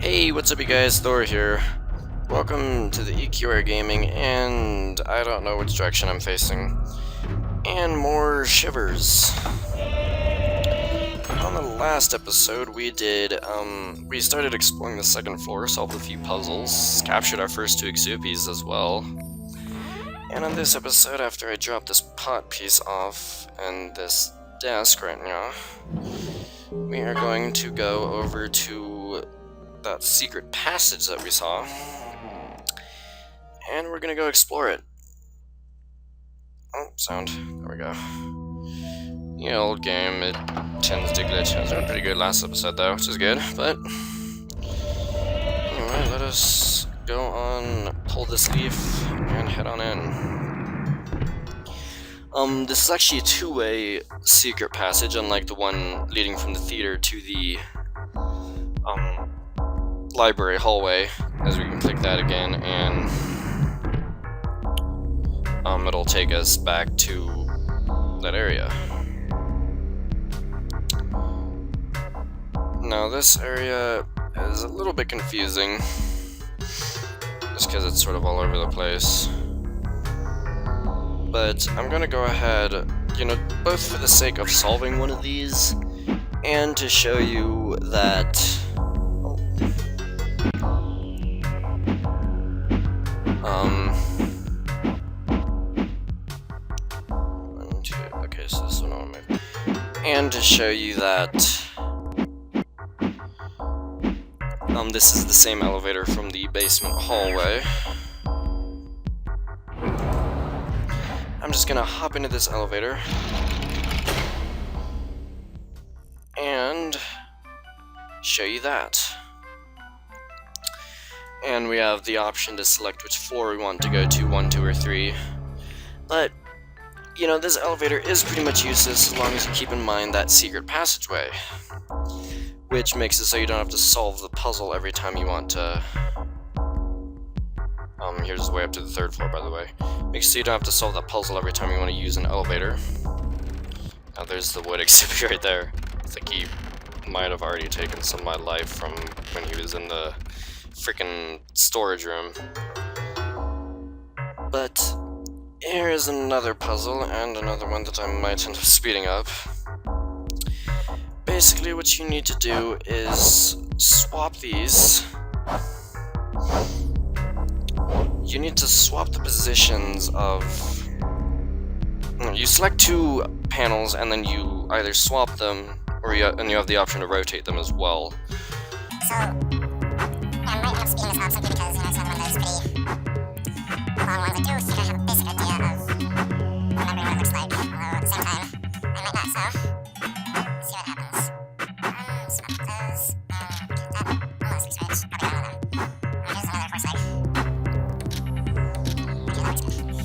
Hey, what's up you guys, Thor here. Welcome to the EQR Gaming, and I don't know which direction I'm facing. And more Shivers. On the last episode we started exploring the second floor, solved a few puzzles, captured our first two Exupies as well. And on this episode, after I drop this pot piece off and this desk right now, we are going to go over to that secret passage that we saw, and we're gonna go explore it. Oh, sound. There we go. The old game, it tends to glitch. It was doing pretty good last episode though, which is good, but anyway, let us go on, pull this leaf, and head on in. This is actually a two-way secret passage, unlike the one leading from the theater to the, library hallway, as we can click that again, and it'll take us back to that area. Now this area is a little bit confusing, just because it's sort of all over the place. But I'm gonna go ahead, both for the sake of solving one of these, and to show you that okay, so this one I'll make. And to show you that this is the same elevator from the basement hallway. I'm just gonna hop into this elevator and show you that. And we have the option to select which floor we want to go to, 1, 2, or 3. But, this elevator is pretty much useless as long as you keep in mind that secret passageway, which makes it so you don't have to solve the puzzle every time you want to. Here's the way up to the 3rd floor, by the way. Makes it so you don't have to solve that puzzle every time you want to use an elevator. Now there's the wood exhibit right there. I think he might have already taken some of my life from when he was in the freaking storage room. But here is another puzzle, and another one that I might end up speeding up. Basically what you need to do is swap these. You need to swap the positions of... You select two panels, and then you either swap them, or you have the option to rotate them as well. So, yeah, I might end up speeding this up simply because, it's another one of those pretty long ones I do, so you have a basic idea of remembering what it looks like, although at the same time, I might not, so let's see what happens. Swap those, that almost looks right, probably one of them. Here's another force leg. Okay, that looks good.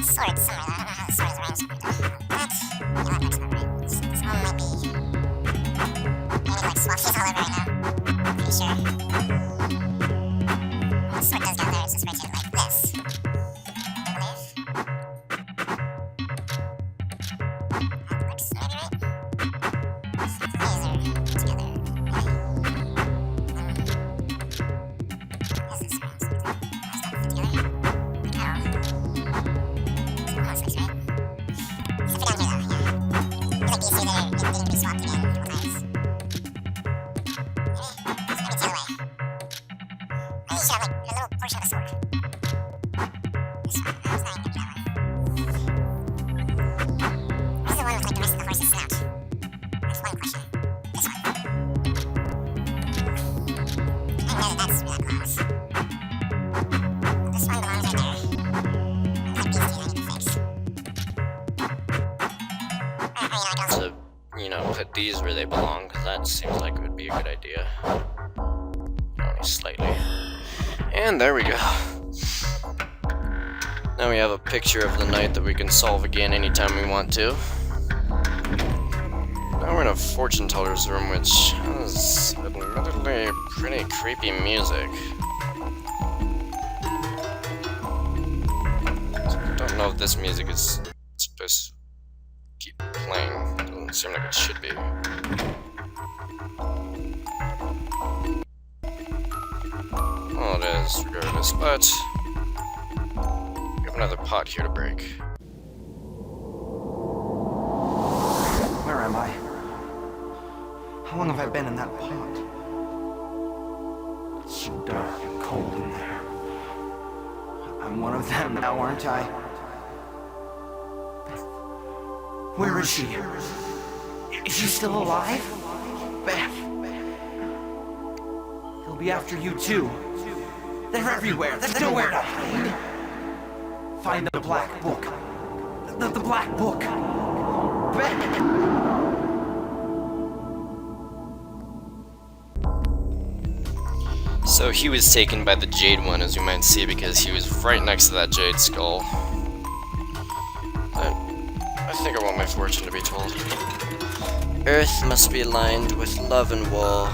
Sword somewhere, I don't know how the sword is arranged. That looks about right. This all might be... I need to, swap these all over right now. Pretty sure. Well, the sword does go there, it's just rotated like this, I believe. That looks maybe right. So these are together. Is this right? How's that fit together? Like how? So almost looks right. So for down here though, yeah. There's like these two that are needing to be swapped again a couple times. Maybe it's the other way. Maybe you should have like a little portion of a sword. This one. I was not even gonna do that one. This is the one with like the rest of the horse's snout. That's one question. This one. I know that's where that belongs. This one belongs right there. It's like these two that I need to fix. So, put these where they belong, because that seems like it would be a good idea. Only slightly. And there we go. Now we have a picture of the knight that we can solve again anytime we want to. Now we're in a fortune teller's room, which has admittedly pretty creepy music. So I don't know if this music is supposed to keep playing. Doesn't seem like it should be. this, but we have another pot here to break. Where am I? How long have I been in that pot? It's so dark and cold in there. I'm one of them now, aren't I? Where is she? Is she still alive? Beth! He'll be after you too. They're everywhere. There's nowhere to hide. Find the black book. The black book. Beth! So he was taken by the Jade one, as you might see, because he was right next to that Jade skull. But I think I want my fortune to be told. Earth must be lined with love and war.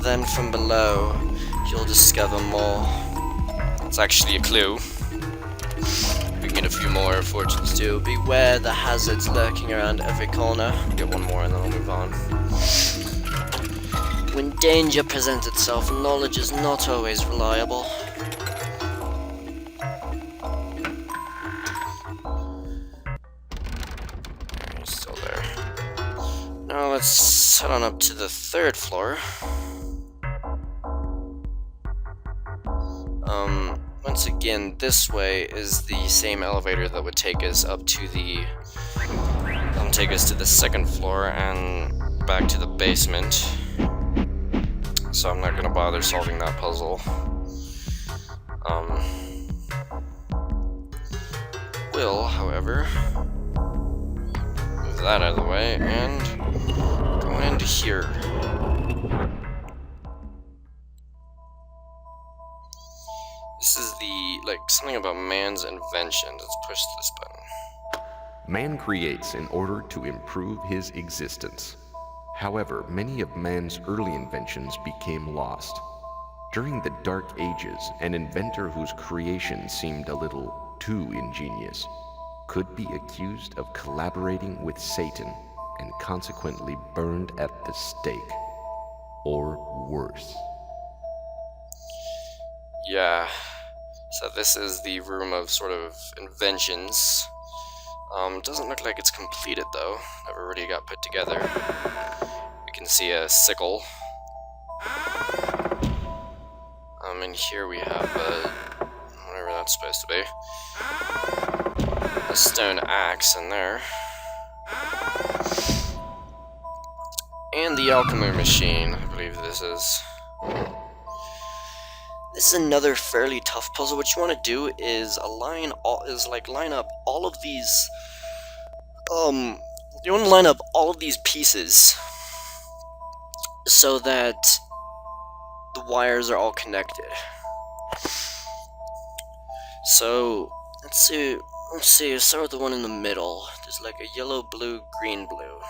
Then from below, you'll discover more. It's actually a clue. We can get a few more fortunes too. Beware the hazards lurking around every corner. Get one more and then we'll move on. When danger presents itself, knowledge is not always reliable. He's still there. Now let's head on up to the 3rd floor. Once again, this way is the same elevator that would take us up to the... take us to the 2nd floor and back to the basement. So I'm not gonna bother solving that puzzle. Will, however, move that out of the way and go into here. This is the, something about man's invention. Let's push this button. Man creates in order to improve his existence. However, many of man's early inventions became lost. During the Dark Ages, an inventor whose creation seemed a little too ingenious could be accused of collaborating with Satan and consequently burned at the stake. Or worse. Yeah. So this is the room of sort of inventions. Doesn't look like it's completed though. Never really got put together. We can see a sickle. And here we have whatever that's supposed to be. A stone axe in there. And the alchemy machine, I believe this is. This is another fairly tough puzzle. What you want to do is line up all of these. You want to line up all of these pieces so that the wires are all connected. So let's see. Start with the one in the middle. There's like a yellow, blue, green, blue.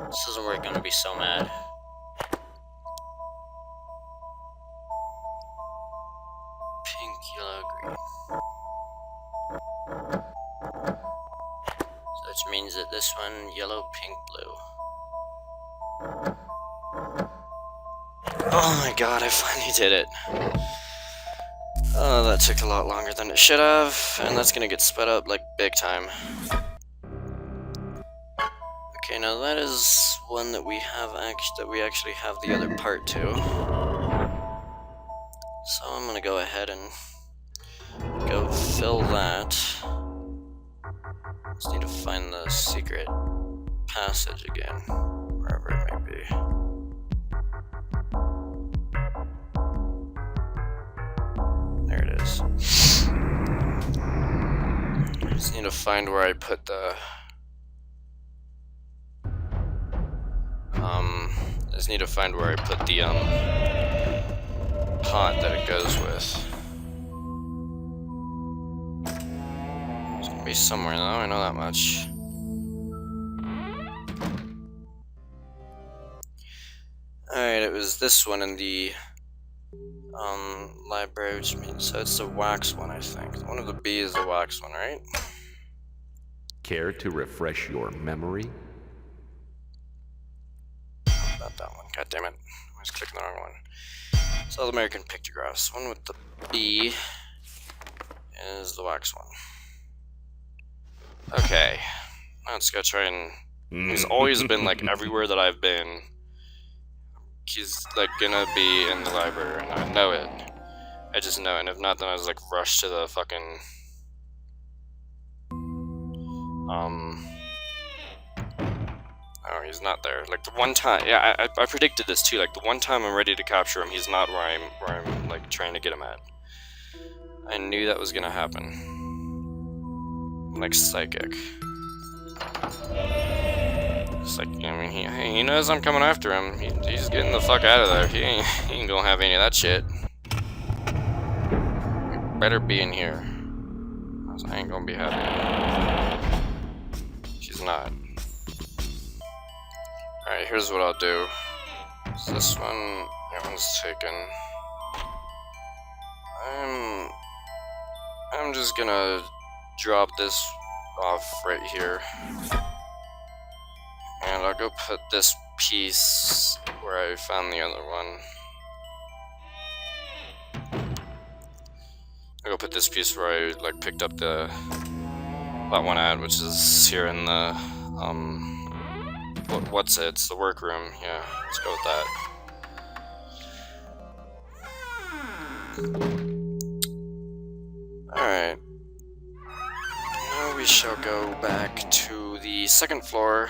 This isn't where I'm gonna be so mad. Pink, yellow, green. So which means that this one, yellow, pink, blue. Oh my god, I finally did it. Oh, that took a lot longer than it should have, and that's gonna get sped up like big time. Okay, now that is one that we have actually have the other part to. So I'm gonna go ahead and go fill that. Just need to find the secret passage again, wherever it may be. There it is. Just need to find where I put the I just need to find where I put the pot that it goes with. It's gonna be somewhere though, I know that much. Alright, it was this one in the library, which means so it's the wax one, I think. One of the B is the wax one, right? Care to refresh your memory? Not that one. God damn it. I was clicking the wrong one. South American pictographs. One with the B is the wax one. Okay. Let's go try and... He's always been like everywhere that I've been. He's like gonna be in the library, and I know it. I just know it, and if not, then I was like rushed to the fucking... Oh, he's not there. Like the one time, yeah, I predicted this too. Like the one time I'm ready to capture him, he's not where I'm like trying to get him at. I knew that was gonna happen. I'm like psychic. It's like, I mean, he knows I'm coming after him. He's getting the fuck out of there. He ain't gonna have any of that shit. You better be in here. I ain't gonna be happy. She's not. Alright, here's what I'll do. So this one, that one's taken. I'm just gonna drop this off right here. And I'll go put this piece where I found the other one. I'll go put this piece where I like picked up that one ad, which is here in the what's it? It's the workroom. Yeah, let's go with that. Alright. Now we shall go back to the second floor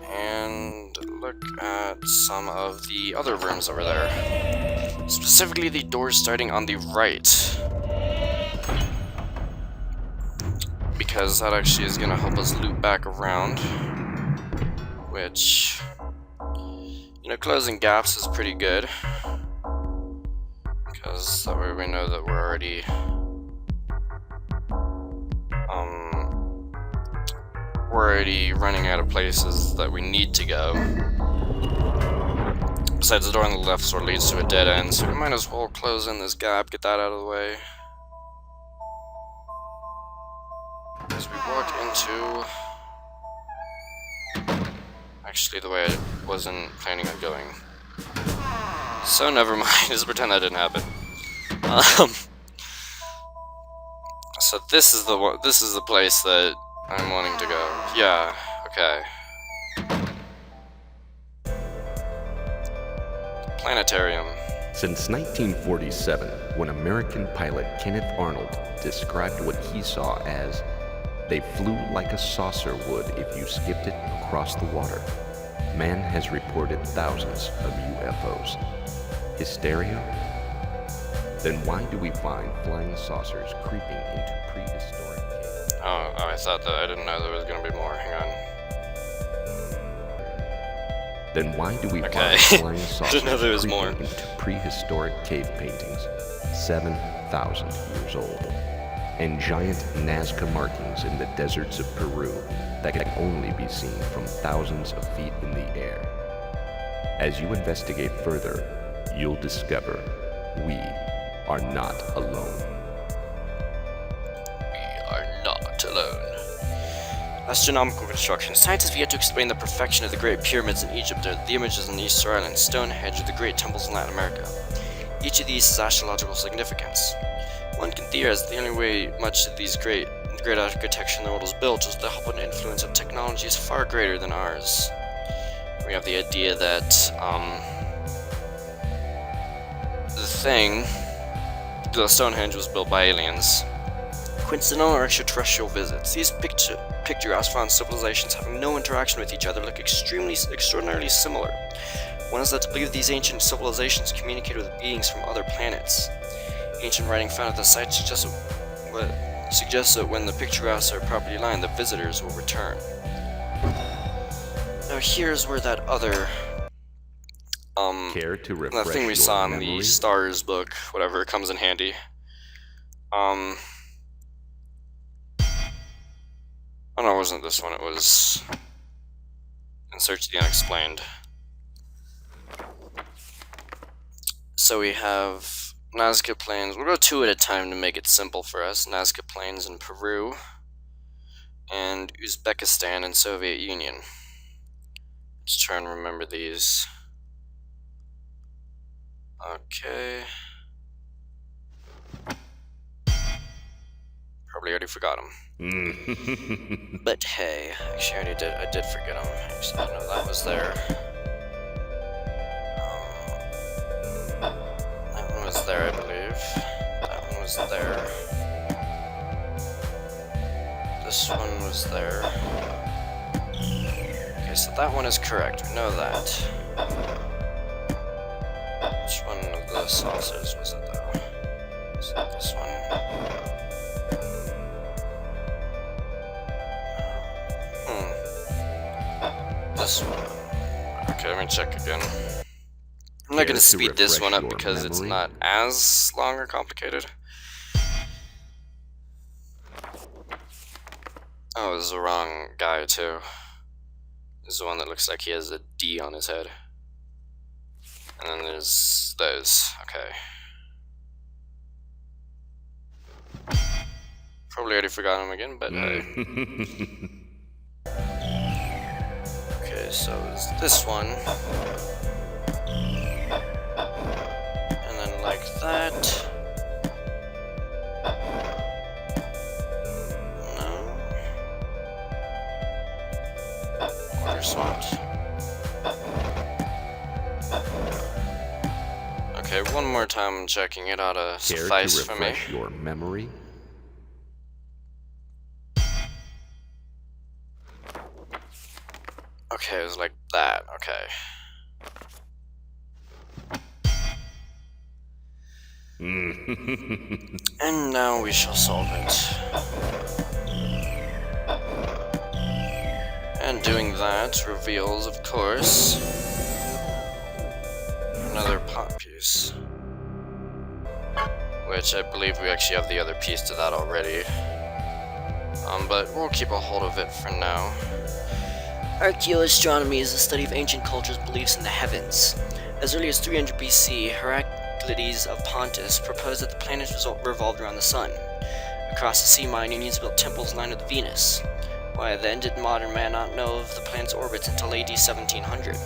and look at some of the other rooms over there. Specifically the doors starting on the right. Because that actually is going to help us loop back around. Which, you know, closing gaps is pretty good. Because that way we know that we're already running out of places that we need to go. Besides, the door on the left sort of leads to a dead end, so we might as well close in this gap, get that out of the way. As we walk into actually the way I wasn't planning on going. So never mind, just pretend that didn't happen. So this is the place that I'm wanting to go. Yeah, okay. Planetarium. Since 1947, when American pilot Kenneth Arnold described what he saw as, "They flew like a saucer would if you skipped it across the water," man has reported thousands of UFOs. Hysteria? Then why do we find flying saucers creeping into prehistoric caves? Oh, I thought that I didn't know there was gonna be more. Hang on. Then why do we Okay. find flying saucers Didn't know there was creeping more. into prehistoric cave paintings 7,000 years old, and giant Nazca markings in the deserts of Peru that can only be seen from thousands of feet in the air? As you investigate further, you'll discover we are not alone. We are not alone. Astronomical construction. Scientists have yet to explain the perfection of the Great Pyramids in Egypt, or the images in Easter Island, Stonehenge, or the Great Temples in Latin America. Each of these has astrological significance. One can theorize the only way much of these great architecture in the world was built was the help and influence of technologies far greater than ours. We have the idea that, the Stonehenge was built by aliens. Coincidental or extraterrestrial visits. These picturesque found civilizations having no interaction with each other look extraordinarily similar. One is led to believe these ancient civilizations communicated with beings from other planets. Ancient writing found at the site suggests that when the picturesques are properly aligned, the visitors will return. Now here's where that other Care to refresh that thing we your saw in memory? the Stars book, whatever, comes in handy. Oh no, it wasn't this one, it was In Search of the Unexplained. So we have Nazca Plains. We'll go two at a time to make it simple for us. Nazca Plains in Peru, and Uzbekistan in Soviet Union. Let's try and remember these. Okay. Probably already forgot them. But hey, actually I did forget them. Actually, I know that was there. That one was there, I believe. That one was there. This one was there. Okay, so that one is correct. We know that. Which one of the saucers was it though? Is it this one? This one. Okay, let me check again. I'm not Care gonna to speed this one up refresh your because it's memory? not as long or complicated. Oh, this is the wrong guy too. This is the one that looks like he has a D on his head. And then there's those. Okay. Probably already forgot him again, but hey. Okay, so it's this one. And then like that. No. Water swapped. Okay, one more time checking it ought to Care to suffice for me. refresh your memory? Okay, it was like that, okay. And now we shall solve it. And doing that reveals, of course, another pot piece. Which I believe we actually have the other piece to that already. But we'll keep a hold of it for now. Archaeoastronomy is the study of ancient cultures' beliefs in the heavens. As early as 300 BC, Heraclides of Pontus proposed that the planets revolved around the sun. Across the sea, Mayan Indians built temples lined with Venus. Why then did modern man not know of the planet's orbits until AD 1700?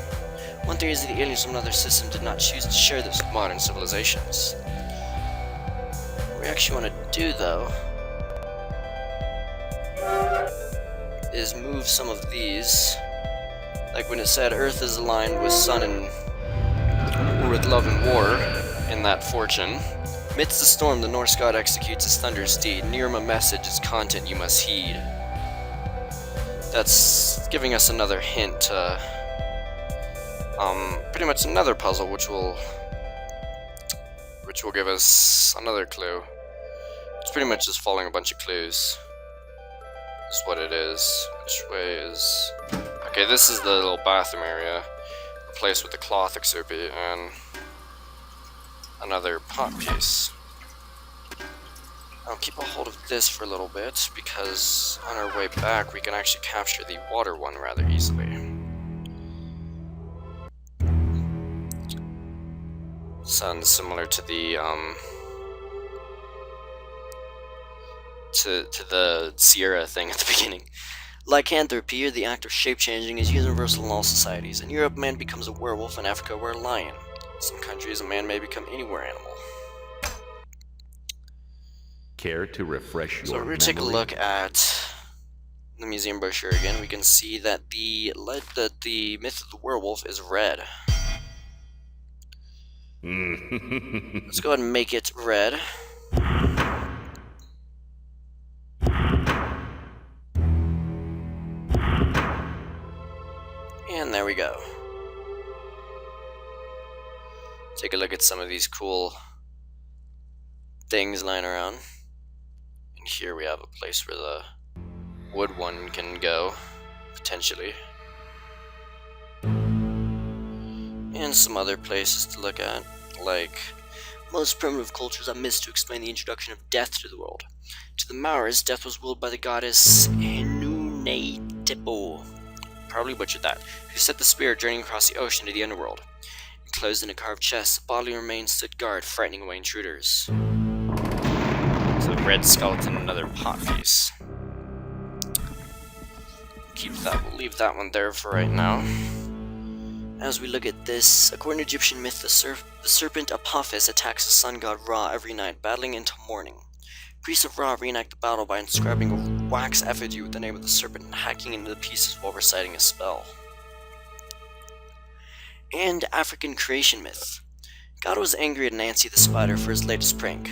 One theory is that the aliens from another system did not choose to share this with modern civilizations. What we actually want to do, though, is move some of these. Like when it said Earth is aligned with Sun and with love and war in that fortune. Midst the storm, the Norse god executes his thunderous deed. Near him a message, its content you must heed. That's giving us another hint to pretty much another puzzle, which will give us another clue. It's pretty much just following a bunch of clues. Is what it is. Which way is... Okay, this is the little bathroom area. A place with the cloth exupy and another pot piece. I'll keep a hold of this for a little bit because on our way back we can actually capture the water one rather easily. Sounds similar to the to the Sierra thing at the beginning. Lycanthropy, or the act of shape-changing, is universal in all societies. In Europe, man becomes a werewolf, in Africa, we're a lion. In some countries, a man may become anywhere animal. Care to refresh your So we're memory? going to take a look at the museum brochure again. We can see that the myth of the werewolf is red. Let's go ahead and make it red. And there we go. Take a look at some of these cool things lying around. And here we have a place where the wood one can go, potentially. And some other places to look at, like most primitive cultures have myths to explain the introduction of death to the world. To the Maoris, death was willed by the goddess Henunetepo, probably butchered that, who set the spirit journeying across the ocean to the underworld. Enclosed in a carved chest, the bodily remains stood guard, frightening away intruders. So the red skeleton, another pot piece. Keep that, we'll leave that one there for right now. As we look at this, according to Egyptian myth, the serpent Apophis attacks the sun god Ra every night, battling until morning. Priests of Ra reenact the battle by inscribing a wax effigy with the name of the serpent and hacking into the pieces while reciting a spell. And African creation myth. God was angry at Nancy the spider for his latest prank.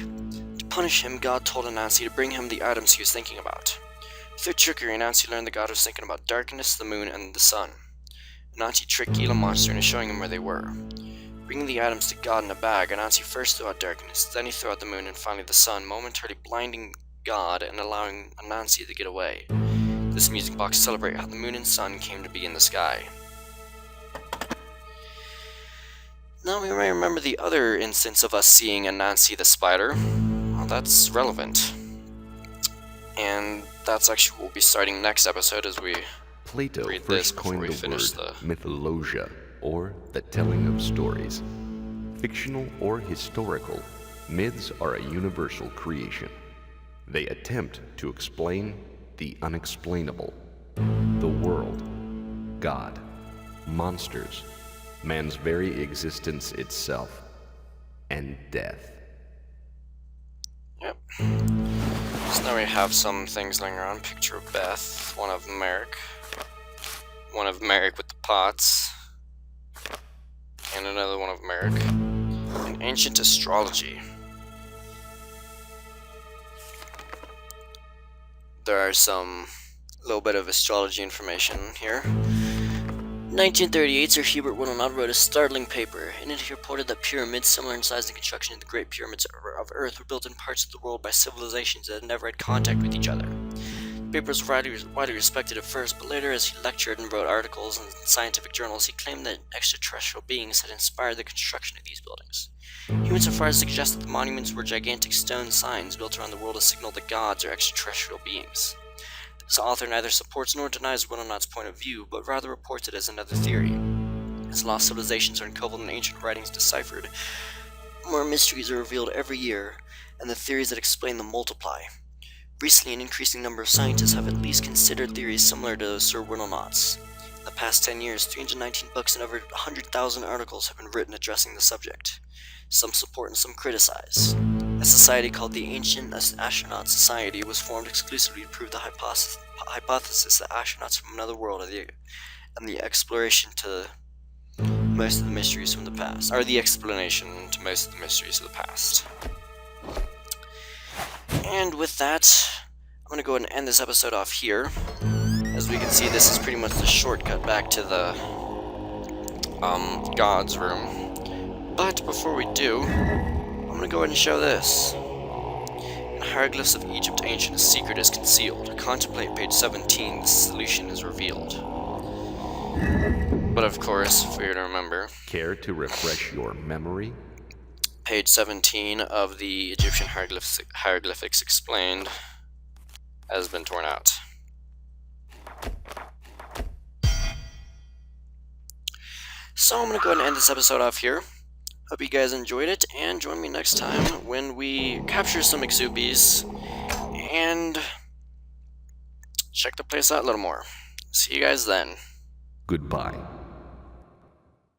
To punish him, God told Anansi to bring him the items he was thinking about. Through trickery, Anansi learned that God was thinking about darkness, the moon, and the sun. Anansi tricked Gila Monster into showing him where they were. Bringing the items to God in a bag, Anansi first threw out darkness, then he threw out the moon, and finally the sun, momentarily blinding God and allowing Anansi to get away. This music box celebrates how the moon and sun came to be in the sky. Now we may remember the other instance of us seeing Anansi the spider. Well, that's relevant. And that's actually what we'll be starting next episode as we Plato read this first before coined we the finish word the... mythologia, or the telling of stories. Fictional or historical, myths are a universal creation. They attempt to explain the unexplainable, the world, God, monsters, man's very existence itself, and death. Yep. So now we have some things lying around. Picture of Beth, one of Merrick with the pots, and another one of Merrick. And ancient astrology. There are some little bit of astrology information here. 1938, Sir Hubert Whittle wrote a startling paper. In it, he reported that pyramids, similar in size and construction to the Great Pyramids of Earth, were built in parts of the world by civilizations that had never had contact with each other. The paper was widely respected at first, but later, as he lectured and wrote articles in scientific journals, he claimed that extraterrestrial beings had inspired the construction of these buildings. He went so far as to suggest that the monuments were gigantic stone signs built around the world to signal the gods or extraterrestrial beings. This author neither supports nor denies Winonot's point of view, but rather reports it as another theory. As lost civilizations are uncovered and ancient writings deciphered, more mysteries are revealed every year, and the theories that explain them multiply. Recently, an increasing number of scientists have at least considered theories similar to Sir Knott's. In the past 10 years, 319 books and over 100,000 articles have been written addressing the subject. Some support and some criticize. A society called the Ancient Astronaut Society was formed exclusively to prove the hypothesis that astronauts from another world and the exploration to most of the mysteries from the past, are the explanation to most of the mysteries of the past. And with that, I'm going to go ahead and end this episode off here. As we can see, this is pretty much the shortcut back to the God's room. But before we do, I'm going to go ahead and show this. In Hieroglyphs of Egypt Ancient, a secret is concealed. Contemplate page 17, the solution is revealed. But of course, for you to remember, Care to refresh your memory? page 17 of the Egyptian hieroglyphics explained has been torn out. So I'm going to go ahead and end this episode off here. Hope you guys enjoyed it, and join me next time when we capture some Exupies and check the place out a little more. See you guys then. Goodbye.